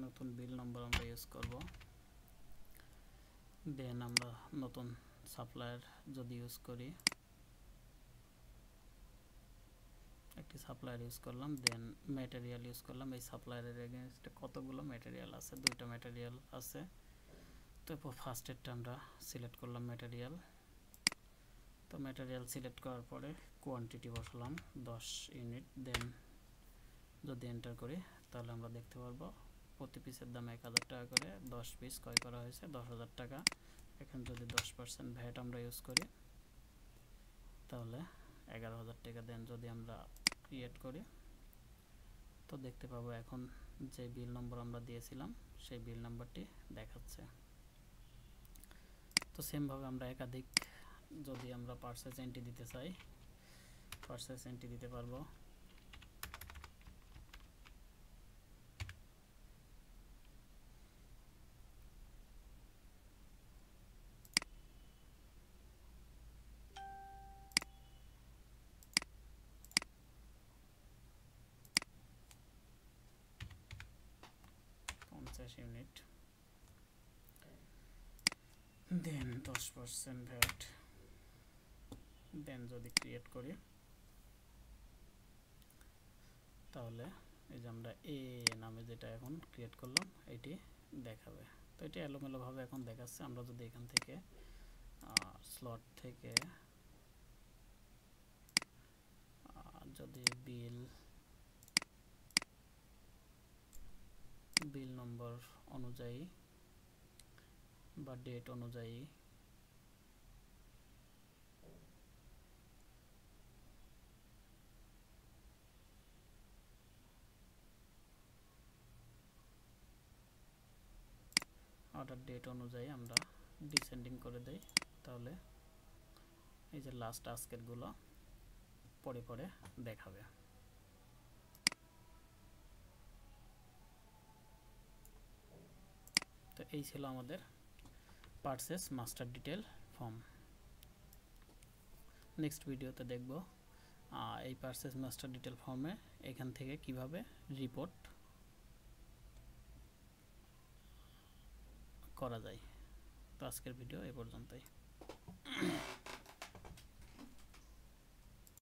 নতুন বিল নম্বর আমরা ইউজ করব, দেন আমরা নতুন সাপ্লায়ার যদি ইউজ করি, একটি সাপ্লায়ার ইউজ করলাম, দেন ম্যাটেরিয়াল ইউজ করলাম। এই সাপ্লায়ারের এগেইনস্টে কতগুলো ম্যাটেরিয়াল আছে, দুইটা ম্যাটেরিয়াল আছে। তো ফার্স্টেরটা আমরা সিলেক্ট করলাম ম্যাটেরিয়াল। তো ম্যাটেরিয়াল সিলেক্ট করার পরে কোয়ান্টিটি বসালাম 10 ইউনিট, দেন যদি এন্টার করি তাহলে আমরা দেখতে পারবো প্রতি পিসের দাম 1000 টাকা করে, 10 পিস ক্রয় করা হয়েছে 10,000 টাকা। এখন যদি 10% ভ্যাট আমরা ইউজ করি তাহলে 11,000 টাকা। দেন যদি আমরা ক্রিয়েট করি তো দেখতে পাবো এখন যে বিল নম্বর আমরা দিয়েছিলাম সেই বিল নাম্বারটি দেখাচ্ছে। তো সেমভাবে আমরা একাধিক যদি আমরা পারচেজ এন্ট্রি দিতে চাই, পারচেজ এন্ট্রি দিতে পারবো। ইউনিট, দেন 10% ভ্যাট, দেন যদি ক্রিয়েট করি তাহলে এই যে আমরা এ নামে যেটা এখন ক্রিয়েট করলাম এটি দেখাবে। তো এটা এলোমেলোভাবে এখন দেখাচ্ছে। আমরা যদি এখান থেকে স্লট থেকে যদি বিল নম্বর অনুযায়ী বা ডেট অনুযায়ী অর্ডার ডেট অনুযায়ী আমরা ডিসেন্ডিং করে দেই, তাহলে এই যে লাস্ট আজকেরগুলো পরে পরে দেখাবে। তো এই ছিল আমাদের purchase master detail form. Next ভিডিওতে দেখব এই পারচেজ মাস্টার ডিটেল ফর্মে এখান থেকে কিভাবে রিপোর্ট করা যায়। তো আজকের ভিডিও এ পর্যন্তই।